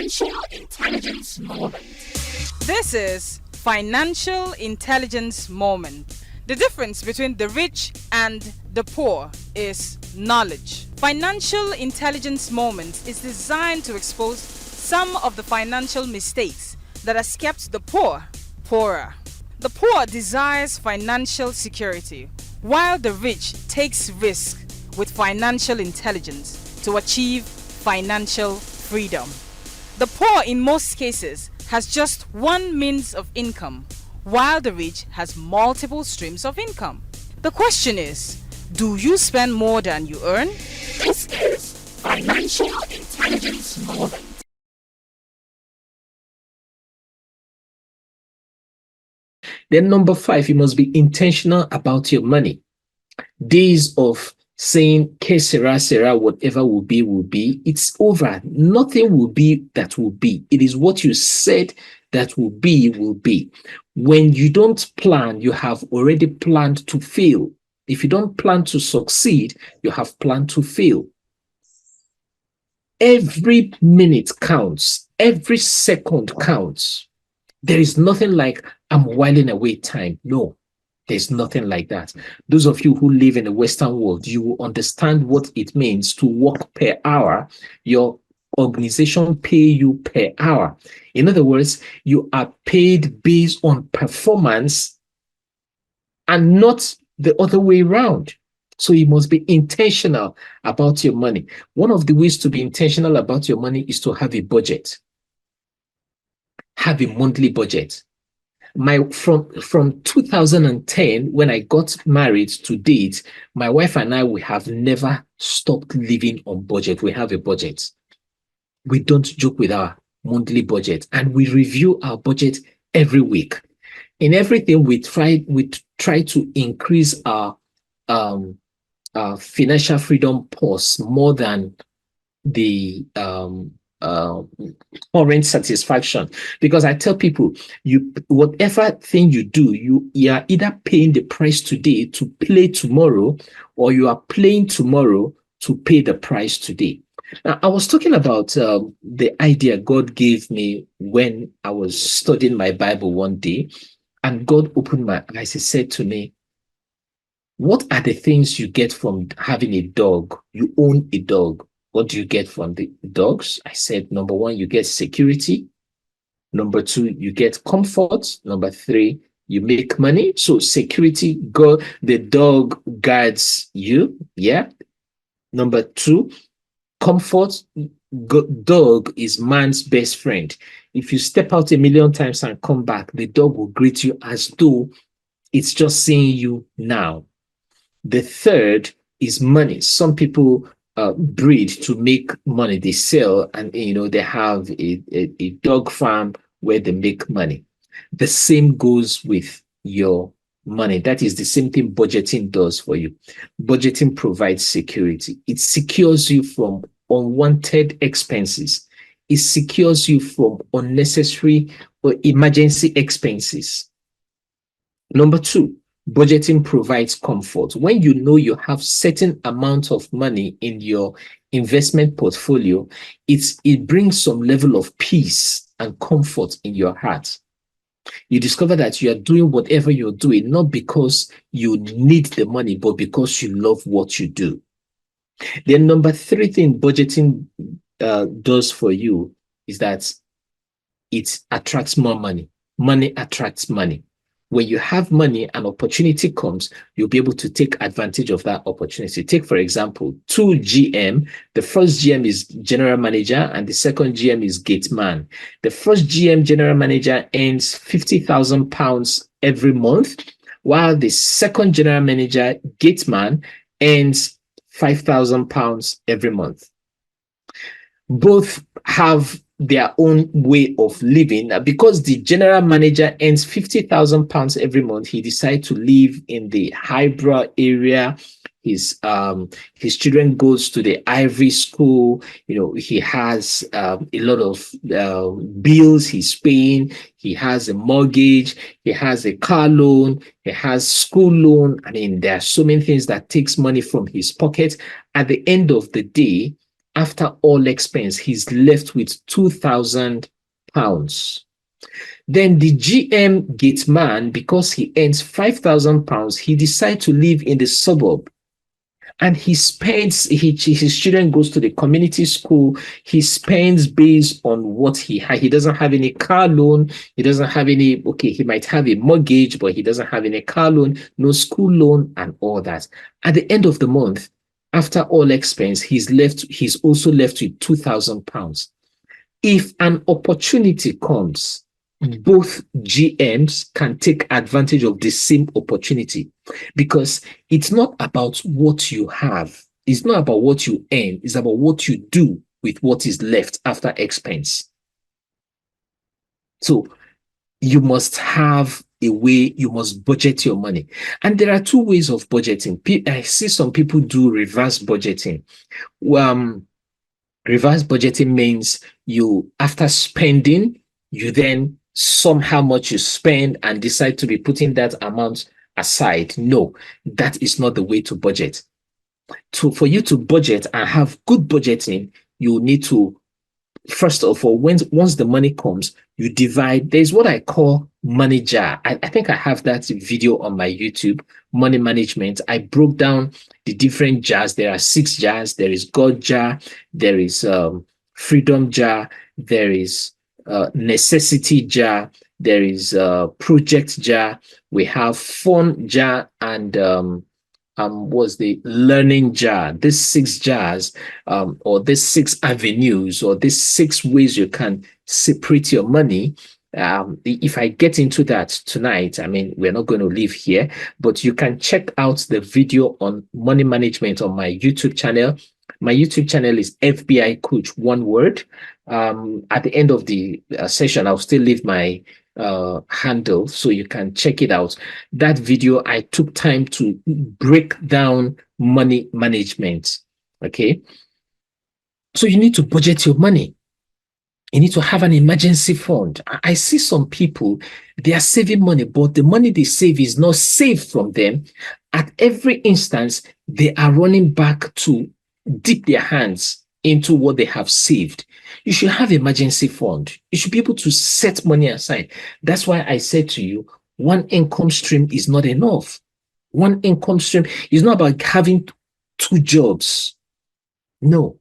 Financial Intelligence Moment. This is Financial Intelligence Moment. The difference between the rich and the poor is knowledge. Financial Intelligence Moment is designed to expose some of the financial mistakes that has kept the poor poorer. The poor desires financial security, while the rich takes risk with financial intelligence to achieve financial freedom. The poor in most cases has just one means of income, while the rich has multiple streams of income. The question is, do you spend more than you earn? This is Financial Intelligence Moment. Then number 5, you must be intentional about your money. Days of saying, que sera, sera, whatever will be, it's over. Nothing will be that will be. It is what you said that will be, will be. When you don't plan, you have already planned to fail. If you don't plan to succeed, you have planned to fail. Every minute counts. Every second counts. There is nothing like I'm whiling away time. No. There's nothing like that. Those of you who live in the Western world, you will understand what it means to work per hour. Your organization pay you per hour. In other words, you are paid based on performance and not the other way around. So you must be intentional about your money. One of the ways to be intentional about your money is to have a budget. Have a monthly budget. From 2010, when I got married to date, my wife and I, we have never stopped living on budget. We have a budget. We don't joke with our monthly budget, and we review our budget every week. In everything, we try to increase our financial freedom pulse more than the current satisfaction, because I tell people, whatever thing you do, you are either paying the price today to play tomorrow, or you are playing tomorrow to pay the price today. Now, I was talking about the idea God gave me when I was studying my Bible one day, and God opened my eyes. He said to me, what are the things you get from having a dog? You own a dog. What do you get from the dogs? I said, number 1, you get security. Number 2, you get comfort. Number 3, you make money. So security, the dog guards you. Yeah. Number 2, comfort. Dog is man's best friend. If you step out 1,000,000 times and come back, the dog will greet you as though it's just seeing you now. The third is money. Some people breed to make money. They sell, and they have a dog farm where they make money. The same goes with your money. That is the same thing budgeting does for you. Budgeting provides security. It secures you from unwanted expenses. It secures you from unnecessary or emergency expenses. Number 2, budgeting provides comfort. When you know you have certain amount of money in your investment portfolio, it brings some level of peace and comfort in your heart. You discover that you are doing whatever you're doing, not because you need the money, but because you love what you do. Then number 3 thing budgeting does for you is that it attracts more money. Money attracts money. When you have money, an opportunity comes, you'll be able to take advantage of that opportunity. Take, for example, 2 GM. The first GM is general manager and the second GM is gate man. The first GM general manager earns £50,000 every month, while the second general manager gate man earns £5,000 every month. Both have their own way of living. Because the general manager earns £50,000 every month, he decided to live in the highbrow area. His children goes to the Ivy School. He has a lot of bills he's paying. He has a mortgage. He has a car loan. He has school loan. I mean, there are so many things that takes money from his pocket. At the end of the day, after all expense, he's left with £2,000. Then the GM gate man, because he earns £5,000, he decides to live in the suburb. And he spends, his children goes to the community school. He spends based on what he has. He doesn't have any car loan. He doesn't have any, okay, he might have a mortgage, but he doesn't have any car loan, no school loan, and all that. At the end of the month, after all expense, he's also left with £2,000. If an opportunity comes, both GMs can take advantage of the same opportunity, because it's not about what you have. It's not about what you earn. It's about what you do with what is left after expense. So you must have a way, you must budget your money. And there are two ways of budgeting. I see some people do reverse budgeting. Reverse budgeting means you, after spending, you then sum how much you spend and decide to be putting that amount aside. No, that is not the way to budget. For you to budget and have good budgeting, you need to, first of all, once the money comes, you divide. There's what I call money jar. I think I have that video on my YouTube, money management. I broke down the different jars. There are 6 jars. There is God jar. There is freedom jar. There is necessity jar. There is project jar. We have fun jar, and was the learning jar. These 6 jars, or these 6 avenues, or these 6 ways you can separate your money. If I get into that tonight, I mean, we're not going to leave here, but you can check out the video on money management on my YouTube channel. My YouTube channel is FBI Coach, one word. At the end of the session, I'll still leave my handle so you can check it out. That video, I took time to break down money management. Okay. So you need to budget your money. You need to have an emergency fund. I see some people, they are saving money, but the money they save is not saved from them. At every instance, they are running back to dip their hands into what they have saved. You should have emergency fund. You should be able to set money aside. That's why I said to you, one income stream is not enough. One income stream is not about having 2 jobs. No.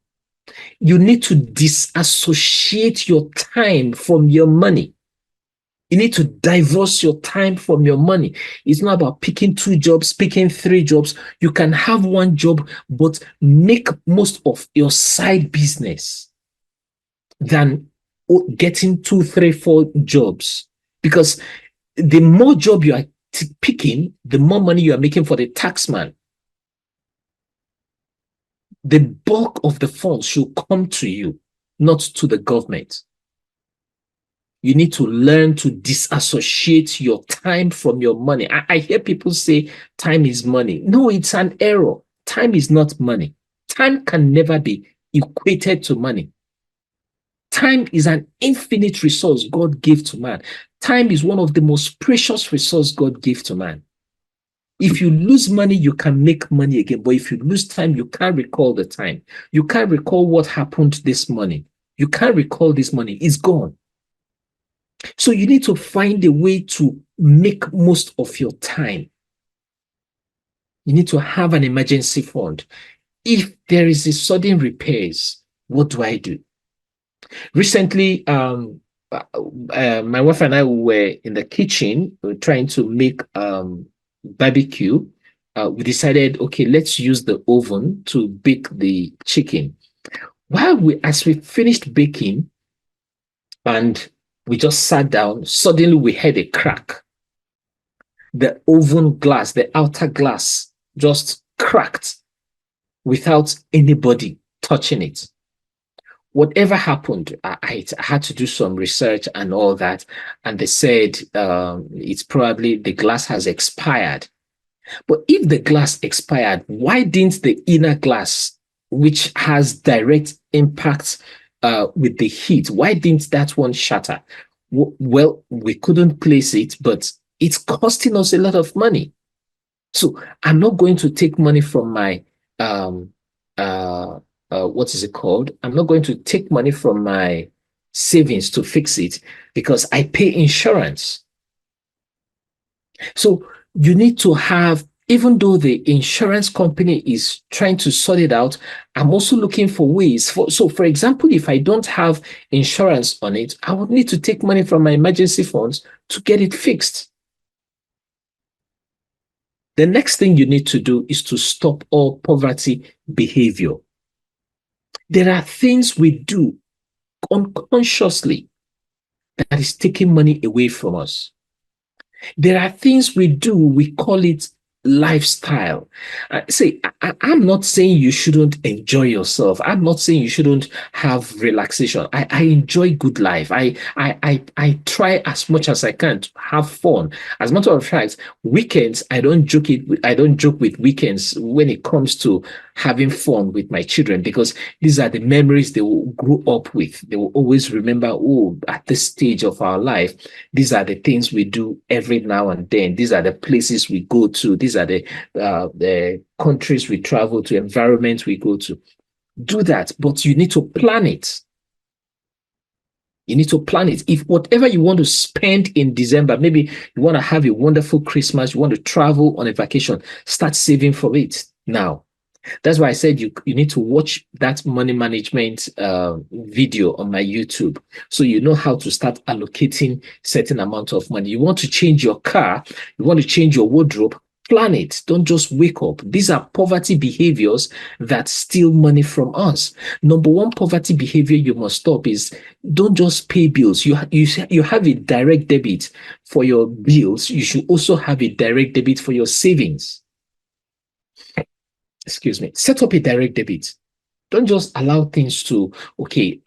You need to disassociate your time from your money. You need to divorce your time from your money. It's not about picking 2 jobs, picking 3 jobs. You can have 1 job, but make most of your side business than getting 2, 3, 4 jobs. Because the more job you are picking, the more money you are making for the taxman. The bulk of the funds should come to you, not to the government. You need to learn to disassociate your time from your money. I hear people say time is money. No, it's an error. Time is not money. Time can never be equated to money. Time is an infinite resource God gave to man. Time is one of the most precious resources God gave to man. If you lose money, you can make money again. But if you lose time, you can't recall the time. You can't recall what happened this morning. You can't recall this money. It's gone. So you need to find a way to make most of your time. You need to have an emergency fund. If there is a sudden repairs, what do I do? Recently, my wife and I were in the kitchen trying to make barbecue. We decided, okay, let's use the oven to bake the chicken. As we finished baking and we just sat down, suddenly we heard a crack. The oven glass, the outer glass, just cracked without anybody touching it. Whatever happened, I had to do some research and all that. And they said it's probably the glass has expired. But if the glass expired, why didn't the inner glass, which has direct impact with the heat, why didn't that one shatter? Well, we couldn't place it, but it's costing us a lot of money. So I'm not going to take money from my what is it called? I'm not going to take money from my savings to fix it because I pay insurance. So you need to have, even though the insurance company is trying to sort it out, I'm also looking for ways. So, for example, if I don't have insurance on it, I would need to take money from my emergency funds to get it fixed. The next thing you need to do is to stop all poverty behavior. There are things we do unconsciously that is taking money away from us. There are things we do, we call it lifestyle. I'm not saying you shouldn't enjoy yourself. I'm not saying you shouldn't have relaxation. I enjoy good life. I try as much as I can to have fun. As a matter of fact, weekends, I don't joke with weekends when it comes to having fun with my children, because these are the memories they will grow up with. They will always remember, oh, at this stage of our life, these are the things we do every now and then. These are the places we go to. These are the countries we travel to, environments we go to. Do that, but you need to plan it. You need to plan it. If whatever you want to spend in December, maybe you want to have a wonderful Christmas, you want to travel on a vacation, start saving for it now. That's why I said you need to watch that money management video on my YouTube, so you know how to start allocating certain amount of money. You want to change your car, you want to change your wardrobe, plan it. Don't just wake up. These are poverty behaviors that steal money from us. Number one poverty behavior you must stop is don't just pay bills. You have a direct debit for your bills. You should also have a direct debit for your savings. Excuse me. Set up a direct debit. Don't just allow things to, okay,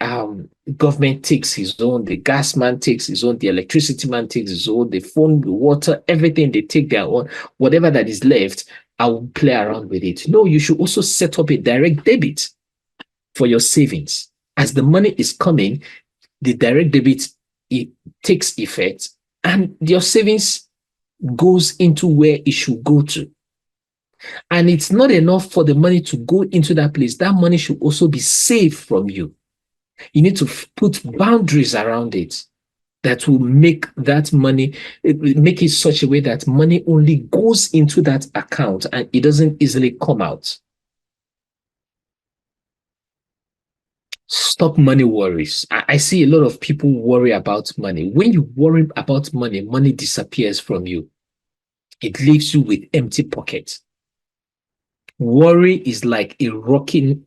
government takes his own, the gas man takes his own, the electricity man takes his own, the phone, the water, everything, they take their own. Whatever that is left, I will play around with it. No, you should also set up a direct debit for your savings. As the money is coming, the direct debit, it takes effect, and your savings goes into where it should go to. And it's not enough for the money to go into that place. That money should also be saved from you. You need to put boundaries around it that will make that money, make it such a way that money only goes into that account and it doesn't easily come out. Stop money worries. I see a lot of people worry about money. When you worry about money, money disappears from you. It leaves you with empty pockets. Worry is like a rocking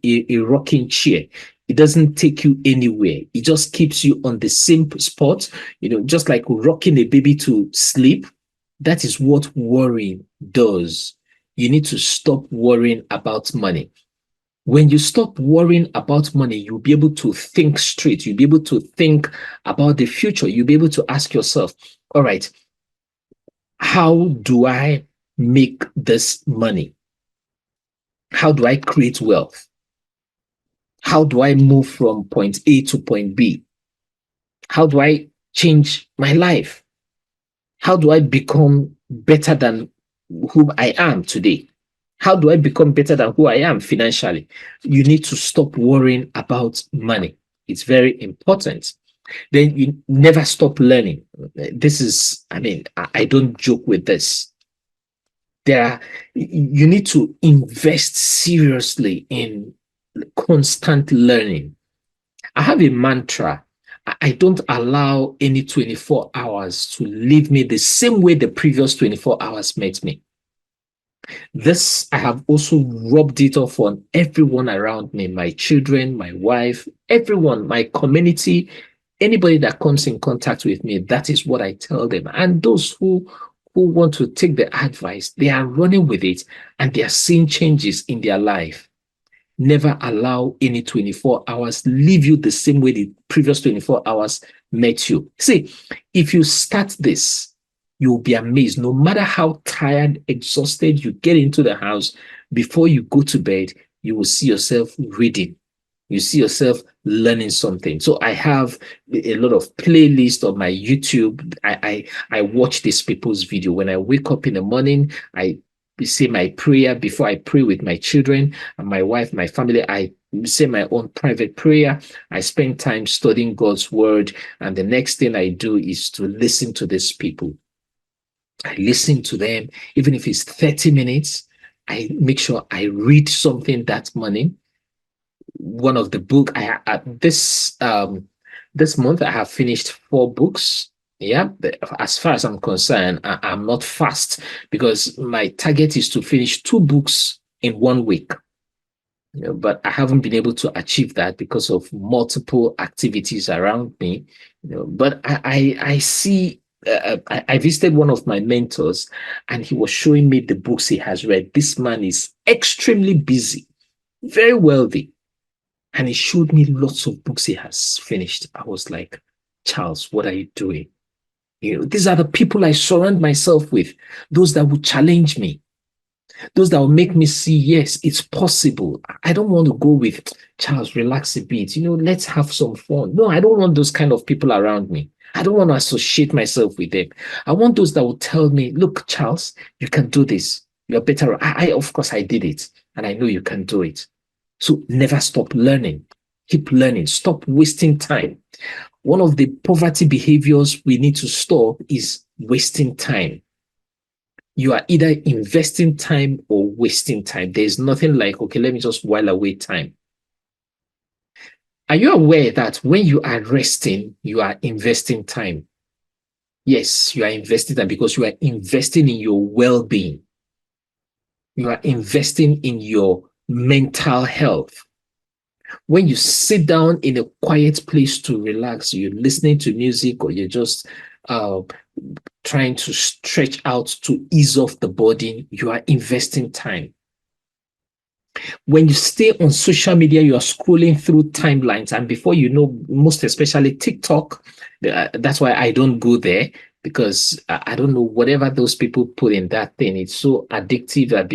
chair. It doesn't take you anywhere. It just keeps you on the same spot, just like rocking a baby to sleep. That is what worrying does. You need to stop worrying about money. When you stop worrying about money, you'll be able to think straight. You'll be able to think about the future. You'll be able to ask yourself, all right, how do I make this money? How do I create wealth? How do I move from point A to point B? How do I change my life? How do I become better than who I am today? How do I become better than who I am financially? You need to stop worrying about money. It's very important. Then you never stop learning. This is, I don't joke with this. You need to invest seriously in constant learning. I have a mantra. I don't allow any 24 hours to leave me the same way the previous 24 hours met me. This, I have also rubbed it off on everyone around me, my children, my wife, everyone, my community, anybody that comes in contact with me. That is what I tell them. And those who want to take the advice, they are running with it and they are seeing changes in their life. Never allow any 24 hours leave you the same way the previous 24 hours met you. See, if you start this, you'll be amazed. No matter how tired, exhausted you get into the house, before you go to bed, you will see yourself reading. You see yourself learning something. So I have a lot of playlists on my YouTube. I watch these people's video. When I wake up in the morning, I say my prayer before I pray with my children and my wife, my family. I say my own private prayer. I spend time studying God's word. And the next thing I do is to listen to these people. I listen to them, even if it's 30 minutes. I make sure I read something that morning. One of the book this month I have finished 4 books. Yeah, as far as I'm concerned, I'm not fast because my target is to finish 2 books in 1 week. But I haven't been able to achieve that because of multiple activities around me. But I see. I visited one of my mentors, and he was showing me the books he has read. This man is extremely busy, very wealthy, and he showed me lots of books he has finished. I was like, Charles, what are you doing? These are the people I surround myself with, those that will challenge me, those that will make me see, yes, it's possible. I don't want to go with, Charles, relax a bit, let's have some fun. No, I don't want those kind of people around me. I don't want to associate myself with them. I want those that will tell me, look, Charles, you can do this. You're better. Of course, I did it, and I know you can do it. So never stop learning. Keep learning. Stop wasting time. One of the poverty behaviors we need to stop is wasting time. You are either investing time or wasting time. There's nothing like, okay, let me just while away time. Are you aware that when you are resting, you are investing time? Yes, you are investing time because you are investing in your well-being. You are investing in your mental health. When you sit down in a quiet place to relax, you're listening to music or you're just trying to stretch out to ease off the body, you are investing time. When you stay on social media, you are scrolling through timelines, and before you know, most especially TikTok, that's why I don't go there, because I don't know, whatever those people put in that thing, it's so addictive that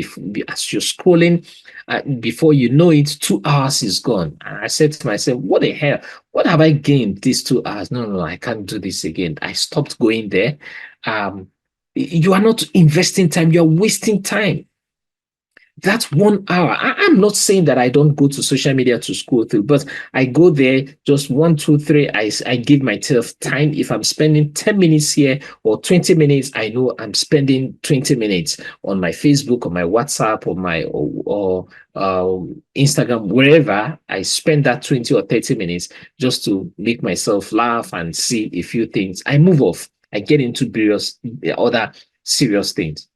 as you're scrolling, before you know it, 2 hours is gone. And I said to myself, what the hell? What have I gained these 2 hours? No, I can't do this again. I stopped going there. You are not investing time, you're wasting time. That's 1 hour. I'm not saying that I don't go to social media to scroll through, but I go there just 1, 2, 3. I give myself time. If I'm spending 10 minutes here or 20 minutes, I know I'm spending 20 minutes on my Facebook or my WhatsApp or my Instagram, wherever. I spend that 20 or 30 minutes just to make myself laugh and see a few things. I move off. I get into various other serious things.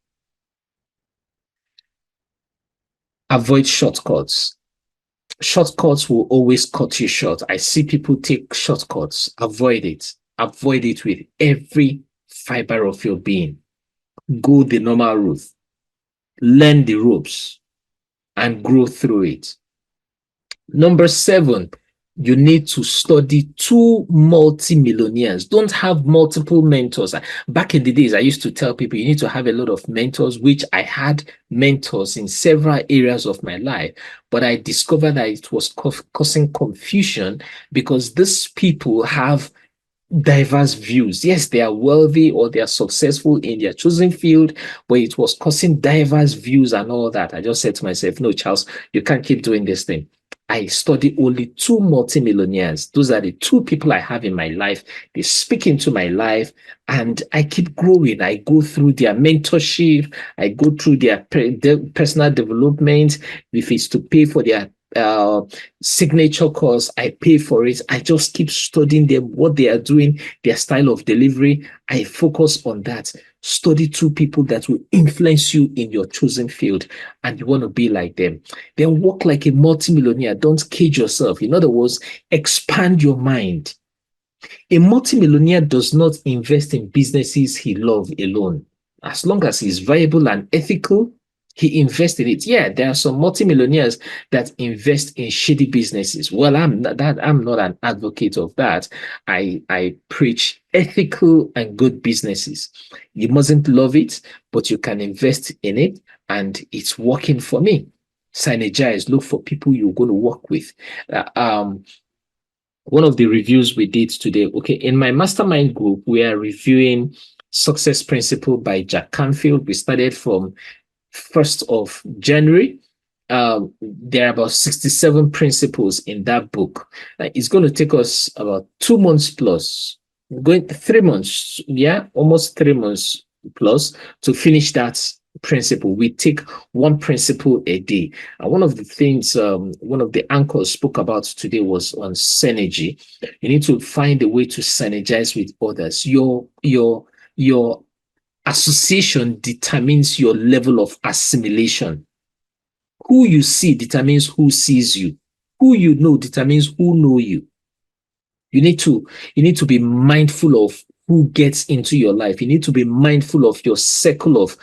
Avoid shortcuts. Shortcuts will always cut you short. I see people take shortcuts. Avoid it. Avoid it with every fiber of your being. Go the normal route. Learn the ropes and grow through it. Number 7, you need to study 2 multi-millionaires. Don't have multiple mentors. Back in the days, I used to tell people you need to have a lot of mentors, which I had mentors in several areas of my life. But I discovered that it was causing confusion because these people have diverse views. Yes, they are wealthy or they are successful in their chosen field, but it was causing diverse views and all that. I just said to myself, no, Charles, you can't keep doing this thing. I study only 2 multimillionaires. Those are the 2 people I have in my life. They speak into my life and I keep growing. I go through their mentorship. I go through their personal development. If it's to pay for their signature course, I pay for it. I just keep studying them, what they are doing, their style of delivery. I focus on that. Study 2 people that will influence you in your chosen field, and you want to be like them. Then work like a multimillionaire. Don't cage yourself. In other words, expand your mind. A multimillionaire does not invest in businesses he loves alone. As long as he's viable and ethical, he invests in it. Yeah, there are some multimillionaires that invest in shady businesses. Well, I'm not an advocate of that. I preach ethical and good businesses. You mustn't love it, but you can invest in it, and it's working for me. Synergize. Look for people you're going to work with. One of the reviews we did today. Okay, in my mastermind group, we are reviewing Success Principle by Jack Canfield. We started from 1st of January, there are about 67 principles in that book. It's going to take us about 2 months plus, going 3 months, yeah, almost 3 months plus to finish that principle. We take one principle a day. And one of the things, one of the anchors spoke about today was on synergy. You need to find a way to synergize with others. Your association determines your level of assimilation. Who you see determines who sees you. Who you know determines who know you. You need to be mindful of who gets into your life. You need to be mindful of your circle of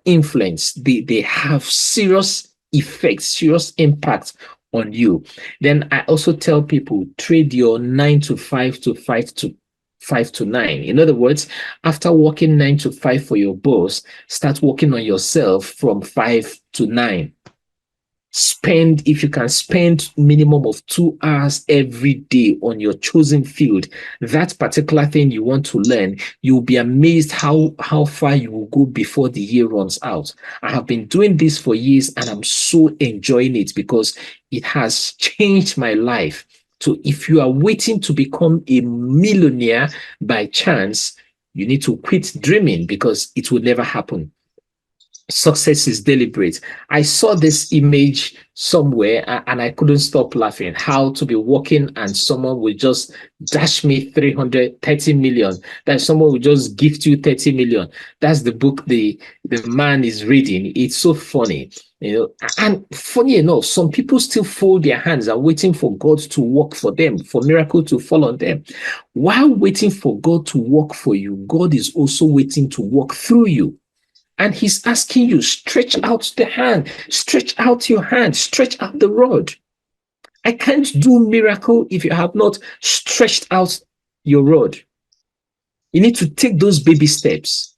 influence. They have serious effects, serious impact on you. Then I also tell people, trade your 9 to 5 to 5 to 9. In other words, after working 9 to 5 for your boss, start working on yourself from 5 to 9. If you can spend minimum of 2 hours every day on your chosen field, that particular thing you want to learn, you'll be amazed how far you will go before the year runs out. I have been doing this for years and I'm so enjoying it because it has changed my life. So if you are waiting to become a millionaire by chance, you need to quit dreaming because it will never happen. Success is deliberate. I saw this image somewhere and I couldn't stop laughing. How to be working and someone will just dash me 330 million. That someone will just gift you 30 million. That's the book the man is reading. It's so funny. And funny enough, some people still fold their hands and waiting for God to work for them, for miracle to fall on them. While waiting for God to work for you, God is also waiting to work through you. And he's asking you, stretch out the hand, stretch out your hand, stretch out the rod. I can't do miracle if you have not stretched out your rod. You need to take those baby steps.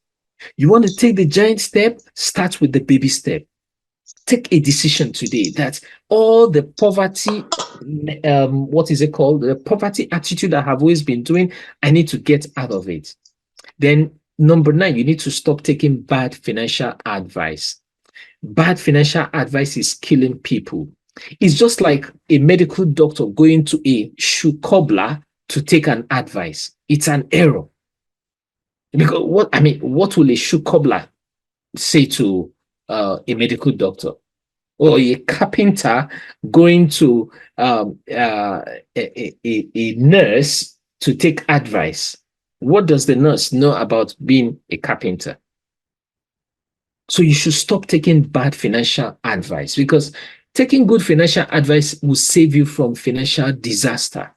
You want to take the giant step, start with the baby step. Take a decision today that all the poverty, the poverty attitude I have always been doing, I need to get out of it. Then number 9, you need to stop taking bad financial advice. Bad financial advice is killing people. It's just like a medical doctor going to a shoe cobbler to take an advice. It's an error. Because what will a shoe cobbler say to a medical doctor? Or a carpenter going to a nurse to take advice? What does the nurse know about being a carpenter? So you should stop taking bad financial advice because taking good financial advice will save you from financial disaster.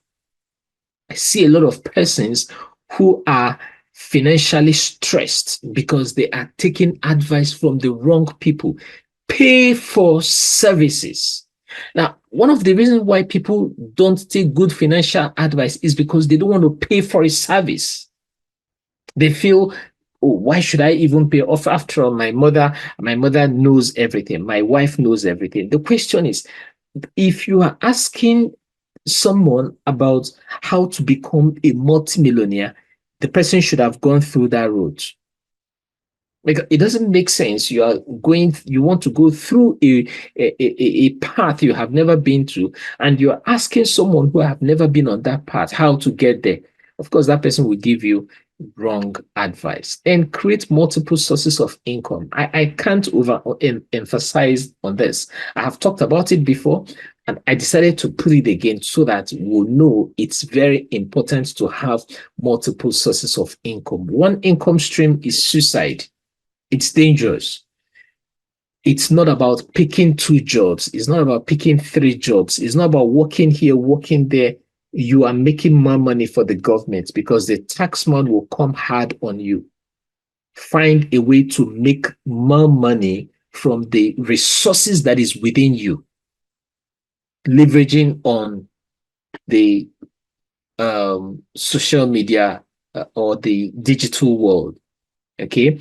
I see a lot of persons who are financially stressed because they are taking advice from the wrong people. Pay for services. Now, one of the reasons why people don't take good financial advice is because they don't want to pay for a service. They feel, oh, why should I even pay off? After all, my mother knows everything. My wife knows everything. The question is, if you are asking someone about how to become a multimillionaire, the person should have gone through that road. Like, it doesn't make sense. You want to go through a path you have never been to, and you're asking someone who have never been on that path how to get there. Of course, that person will give you wrong advice. And create multiple sources of income. I can't emphasize on this. I have talked about it before, and I decided to put it again so that we'll know it's very important to have multiple sources of income. One income stream is suicide. It's dangerous. It's not about picking 2 jobs. It's not about picking 3 jobs. It's not about working here, working there. You are making more money for the government because the tax man will come hard on you. Find a way to make more money from the resources that is within you, leveraging on the social media or the digital world. Okay.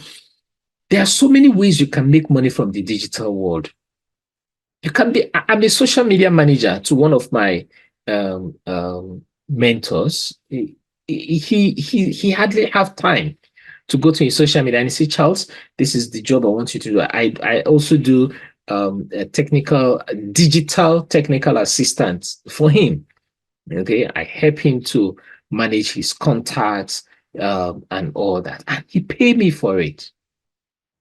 There are so many ways you can make money from the digital world. I'm a social media manager to one of my mentors. He hardly have time to go to his social media and he said, Charles, this is the job I want you to do. I also do a technical, digital technical assistant for him. Okay, I help him to manage his contacts and all that, and he paid me for it.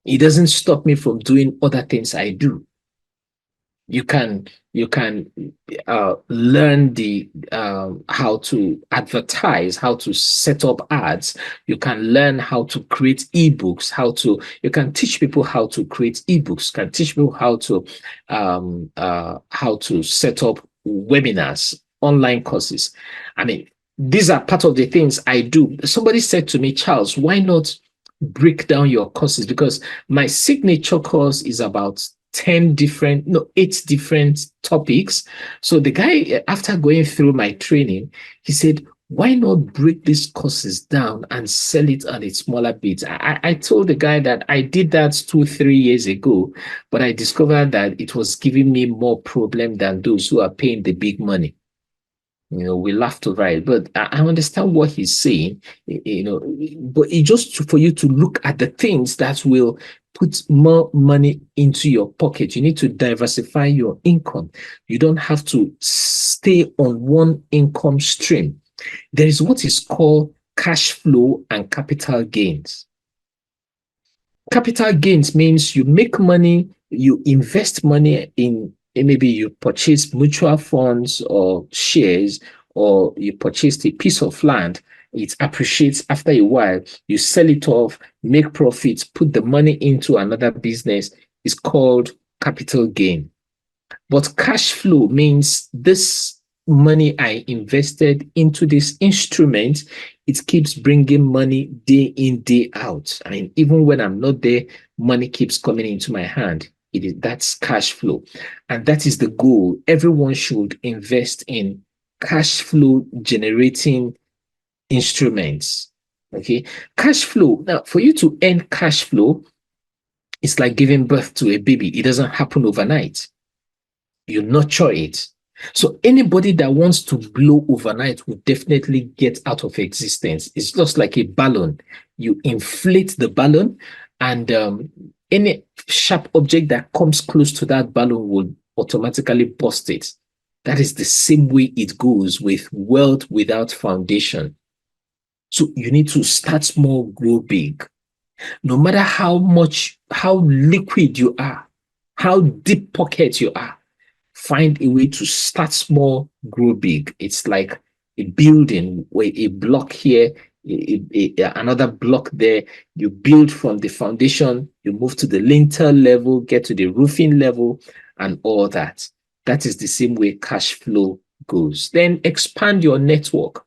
It doesn't stop me from doing other things I do. You can learn the how to advertise, how to set up ads. You can learn how to create ebooks, you can teach people how to create ebooks, can teach people how to set up webinars, online courses. I mean, these are part of the things I do. Somebody said to me, Charles, why not break down your courses? Because my signature course is about 10 different, no, 8 different topics. So the guy, after going through my training, he said, why not break these courses down and sell it at a smaller bits? I told the guy that I did that 2-3 years ago, but I discovered that it was giving me more problem than those who are paying the big money. We laughed over it, but I understand what he's saying, but it's just for you to look at the things that will put more money into your pocket. You need to diversify your income. You don't have to stay on one income stream. There is what is called cash flow and capital gains. Capital gains means you make money, you invest money in maybe you purchase mutual funds or shares, or you purchased a piece of land. It appreciates after a while. You sell it off, make profits, put the money into another business. It's called capital gain. But cash flow means this money I invested into this instrument, it keeps bringing money day in, day out. I mean, even when I'm not there, money keeps coming into my hand. That's cash flow. And that is the goal. Everyone should invest in cash flow generating instruments. Okay. Cash flow. Now, for you to earn cash flow, it's like giving birth to a baby. It doesn't happen overnight. You nurture it. So anybody that wants to blow overnight will definitely get out of existence. It's just like a balloon. You inflate the balloon, and any sharp object that comes close to that balloon will automatically burst it. That is the same way it goes with wealth without foundation. So you need to start small, grow big. No matter how liquid you are, how deep pocket you are, find a way to start small, grow big. It's like a building where a block here, another block there. You build from the foundation, you move to the lintel level, get to the roofing level, and all that. That is the same way cash flow goes. Then expand your network.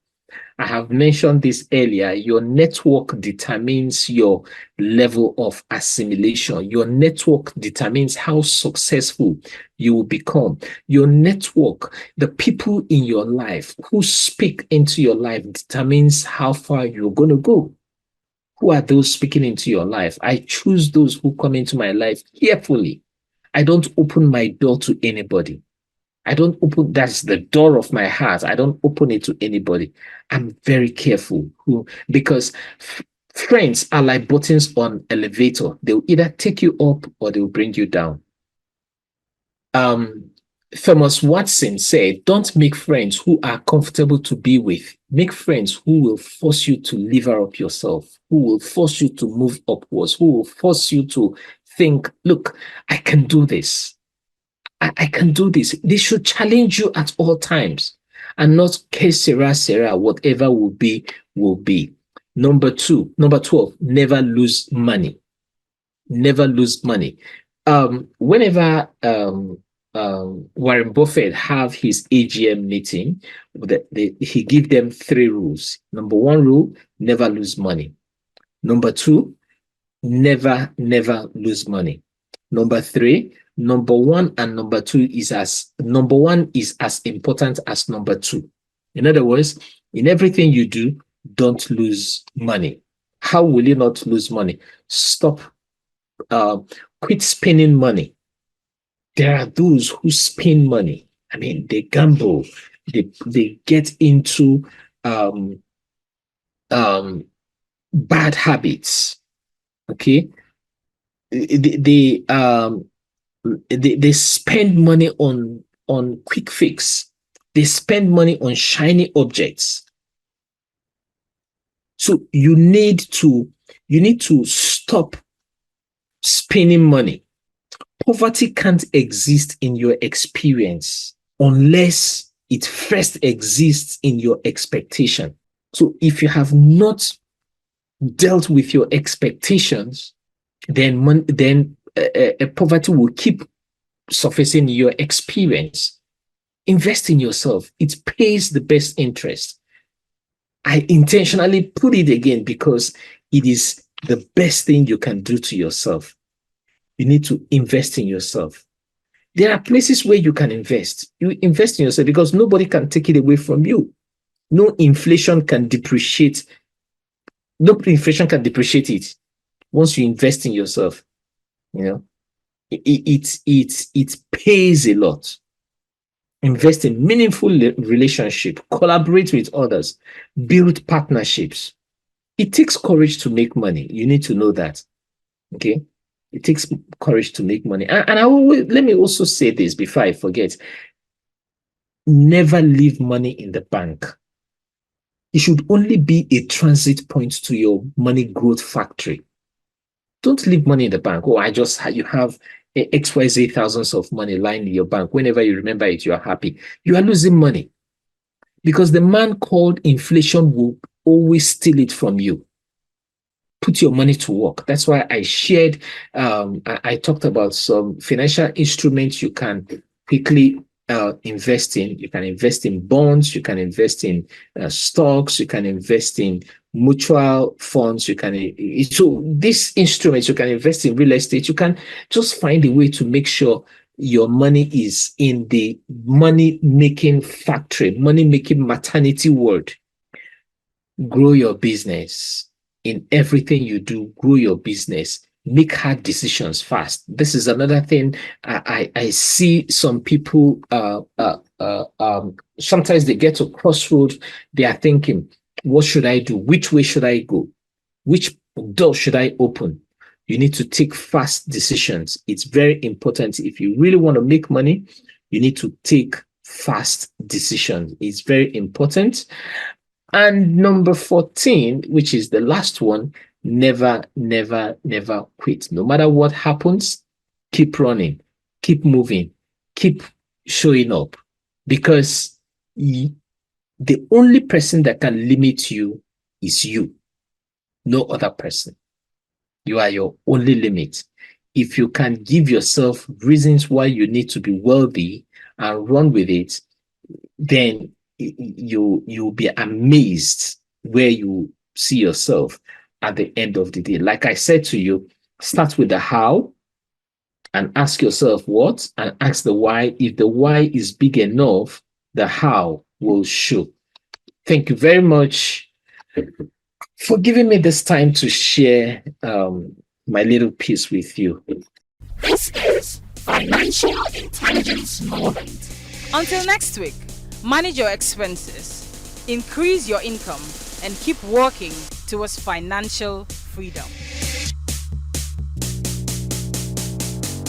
I have mentioned this earlier. Your network determines your level of assimilation. Your network determines how successful you will become. Your network, the people in your life who speak into your life, determines how far you're going to go. Who are those speaking into your life? I choose those who come into my life carefully. I don't open my door to anybody. That's the door of my heart. I don't open it to anybody. I'm very careful because friends are like buttons on elevator. They'll either take you up or they'll bring you down. Thomas Watson said, don't make friends who are comfortable to be with. Make friends who will force you to lever up yourself, who will force you to move upwards, who will force you to think, look, I can do this. I can do this. They should challenge you at all times and not Sarah, whatever will be, will be. Number 12, never lose money. Never lose money. Whenever Warren Buffett have his AGM meeting, he give them 3 rules. Number 1 rule, never lose money. Number 2, never lose money. Number 3, number 1 and number 2 number 1 is as important as number 2. In other words, in everything you do, don't lose money. How will you not lose money? Quit spending money. There are those who spend money. I mean, they gamble. They get into bad habits. Okay, They spend money on quick fix. They spend money on shiny objects. So you need to stop spending money. Poverty can't exist in your experience unless it first exists in your expectation. So if you have not dealt with your expectations, then poverty will keep surfacing in your experience. Invest in yourself. It pays the best interest. I intentionally put it again because it is the best thing you can do to yourself. You need to invest in yourself. There are places where you can invest. You invest in yourself because nobody can take it away from you. No inflation can depreciate. No inflation can depreciate it. Once you invest in yourself, it pays a lot. Invest in meaningful relationship, collaborate with others, build partnerships. It takes courage to make money. You need to know that. Okay. It takes courage to make money. And let me also say this before I forget. Never leave money in the bank. It should only be a transit point to your money growth factory. Don't leave money in the bank. Oh, you have XYZ thousands of money lying in your bank. Whenever you remember it, you are happy. You are losing money because the man called inflation will always steal it from you. Put your money to work. That's why I shared, I talked about some financial instruments you can quickly invest in. You can invest in bonds, you can invest in stocks, you can invest in mutual funds, so these instruments, you can invest in real estate. You can just find a way to make sure your money is in the money-making factory, money-making maternity ward. Grow your business. In everything you do, grow your business. Make hard decisions fast. This is another thing I see some people, sometimes they get to a crossroad. They are thinking, what should I do? Which way should I go? Which door should I open? You need to take fast decisions. It's very important. If you really want to make money, you need to take fast decisions. It's very important. And number 14, which is the last one, never, never, never quit. No matter what happens, keep running, keep moving, keep showing up. Because the only person that can limit you is you, no other person. You are your only limit. If you can give yourself reasons why you need to be wealthy and run with it, then you'll be amazed where you see yourself at the end of the day. Like I said to you, start with the how and ask yourself what, and ask the why. If the why is big enough, the how will show. Thank you very much for giving me this time to share my little piece with you. This is Financial Intelligence Moment. Until next week, manage your expenses, increase your income, and keep working towards financial freedom.